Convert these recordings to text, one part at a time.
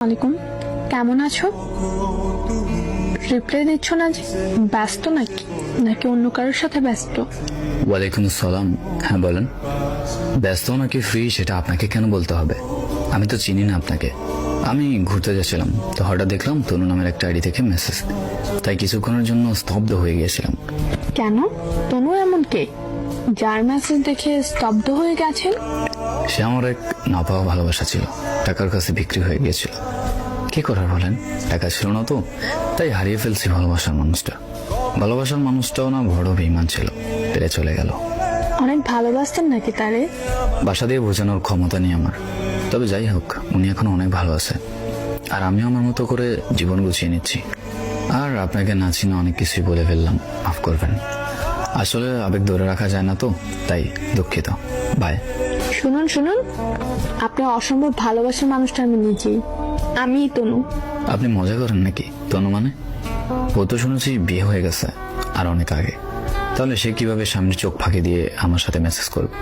আলাইকুম, কেমন আছো? রিপ্লাই দিচ্ছ না যে, ব্যস্ত নাকি নাকি অন্য কারোর সাথে ব্যস্ত? ওয়ালাইকুম আসসালাম। হ্যাঁ বলেন। ব্যস্ত নাকি ফ্রি সেটা আপনাকে কেন বলতে হবে? আমি তো চিনি না আপনাকে। আমি ঘুরতে যাচ্ছিলাম, তো হঠাৎ দেখলাম তনু নামের একটা আইডি থেকে মেসেজ, তাই কিছুক্ষণের জন্য স্তব্ধ হয়ে গিয়েছিলাম। কেন? তনু এমন কে যার মেসেজ দেখে স্তব্ধ হয়ে গেছেন? সে আমার এক না পাওয়া ভালোবাসা ছিল, টাকার কাছে বিক্রি হয়ে গিয়েছিল। কি করার বলেন, টাকা ছিল না তো, তাই হারিয়ে ফেলছি ভালোবাসার মানুষটা। ভালোবাসার মানুষটাও না বড় বেঈমান ছিল, পেরে চলে গেল। অনেক ভালোবাসতেন নাকি তারে? বাসা দিয়ে বোঝানোর ক্ষমতা নেই আমার, তবে যাই হোক উনি এখন অনেক ভালো আছে, আর আমিও আমার মতো করে জীবন গুছিয়ে নিচ্ছি। আর আপনাকে না চিনে অনেক কিছুই বলে ফেললাম, মাফ করবেন। আসলে আবেগ ধরে রাখা যায় না তো, তাই দুঃখিত। বাই। শুনুন শুনুন, আপনার অসম্ভব ভালোবাসার মানুষটা আমি নিজেই, আমি তনু। আপনি মজা করেন নাকি? তনু মানে? ও তো শুনেছি বিয়ে হয়ে গেছে, আর অনেক আগে। তাহলে সে কিভাবে সামনে চোখ ফাঁকি দিয়ে আমার সাথে মেসেজ করবে?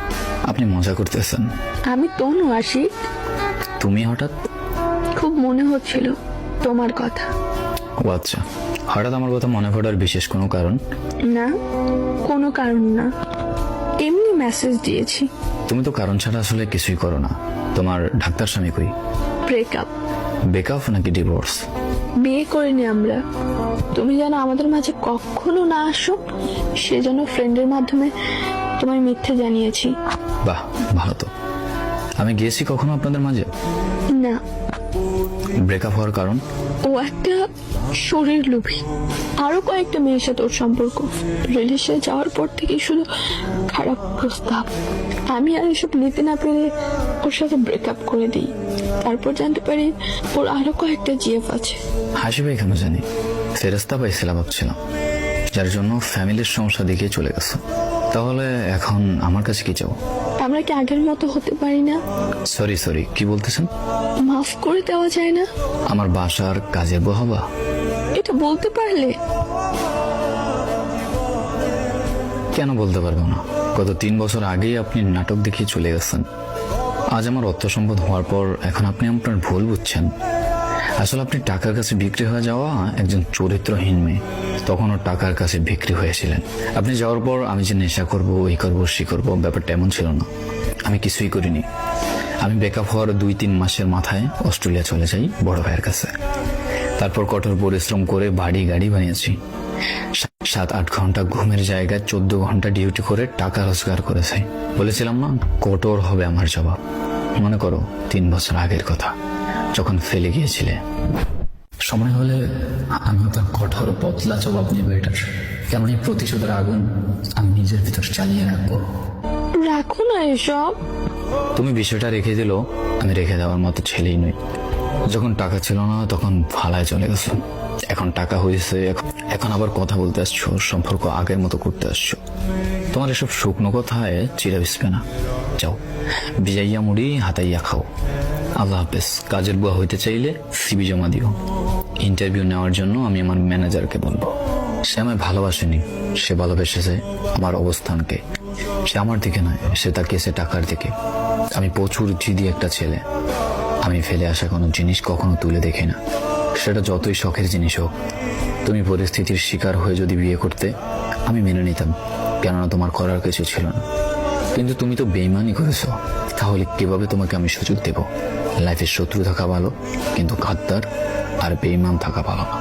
আপনি মজা করতেছেন। আমি তনু আশিক। তুমি হঠাৎ? খুব মনে হচ্ছিল তোমার কথা। ও আচ্ছা, হঠাৎ আমার কথা মনে পড়ার বিশেষ কোনো কারণ? না, কোনো কারণ না, এমনি মেসেজ দিয়েছি। তুমি তো কারণ ছাড়া আসলে কিছুই করো না। তোমার ডাক্তার স্বামী কই? ব্রেকআপ। ব্রেকআপ নাকি ডিভোর্স? বিয়ে করিনি আমরা। তুমি যেন আমাদের মাঝে কখনো না আসো, সেজন্য ফ্রেন্ডের মাধ্যমে তোমায় মিথ্যে জানিয়েছি। বাহ, ভালো তো। আমি গিয়েছি কখনো আপনাদের মাঝে? না। ব্রেকআপ হওয়ার কারণ? ও একটা শরীর লোভী, আরো কয়েকটা মেয়ের সাথে ওর সম্পর্ক। রিলেশনে যাওয়ার পর থেকে শুধু খারাপ প্রস্তাব। আমি আর এসব নিতে না পেরে ওর সাথে ব্রেকআপ করে দিই। তারপর জানতে পারি ওর আরো কয়েকটা জিএফ আছে। হাসিবে কেন জানি, ফেরেস্তা পাইছিলাম ভাবছিলাম, যার জন্য ফ্যামিলির সমস্যা দিকে চলে গেছে। তাহলে এখন আমার কাছে কি চাও? আমরা কি আগের মতো হতে পারি না? সরি, কি বলতেছেন? মাফ করে দেওয়া যায় না? আমার বাসার কাজের বউ হবা? এটা বলতে পারলে? কেন বলতে পারবো না? গত 3 বছর আগেই আপনি নাটক দেখিয়ে চলে গেছেন। আজ আমার অর্থ সম্পদ হওয়ার পর এখন আপনি আপনার ভুল বুঝছেন। আসলে আপনি টাকার কাছে বিক্রি হয়ে যাওয়া একজন চরিত্রহীন মেয়ে। তখনও টাকার কাছে বিক্রি হয়েছিলেন। আপনি যাওয়ার পর আমি যে নেশা করব, এই করবো, সে করবো, ব্যাপারটা এমন ছিল না। আমি কিছুই করিনি। আমি ব্রেকআপ হওয়ার 2-3 মাসের মাথায় অস্ট্রেলিয়া চলে যাই বড় ভাইয়ের কাছে। তারপর কঠোর পরিশ্রম করে বাড়ি গাড়ি বানিয়েছি। 7-8 ঘন্টা ঘুমের জায়গায় 14 ঘন্টা ডিউটি করে টাকা রোজগার করেছি। বলেছিলাম না, কঠোর হবে আমার জবাব। মনে করো 3 বছর আগের কথা, যখন ফেলে গিয়েছিলে। সময় হলে আমি তার কঠোর বদলা জবাব নেব এটার। কেমন এই প্রতিশোধের আগুন আমি নিজের ভিতর চালিয়ে রাখবো। রাখো না এসব। তুমি বিষয়টা রেখে দিলো, আমি রেখে দেওয়ার মতো ছেলেই নই। যখন টাকা ছিল না তখন ফালায় চলে গেছো, এখন টাকা হয়েছে, এখন আবার কথা বলতে আসছো, সম্পর্ক আগের মতো করতে আসছো। তোমার এসব শুকনো কথায় চিরা বিসবে না। যাও, ভিজাইয়া মুড়ি হাতাইয়া খাও। আল্লাহ হাফেজ। কাজের বুয়া হইতে চাইলে সিবি জমা দিও। ইন্টারভিউ নেওয়ার জন্য আমি আমার ম্যানেজারকে বলবো। সে আমায় ভালোবাসেনি, সে ভালোবেসেছে আমার অবস্থানকে। সে আমার দিকে নয়, সে তাকিয়েছে টাকার দিকে। আমি প্রচুর জিদি একটা ছেলে। আমি ফেলে আসা কোনো জিনিস কখনো তুলে দেখি না, সেটা যতই শখের জিনিস হোক। তুমি পরিস্থিতির শিকার হয়ে যদি বিয়ে করতে, আমি মেনে নিতাম, কেননা তোমার করার কিছু ছিল না। কিন্তু তুমি তো বেইমানি করেছো, তাহলে কিভাবে তোমাকে আমি সুযোগ দেব? লাইফের শত্রু থাকা ভালো, কিন্তু গাদ্দার আর বেইমান থাকা ভালো না।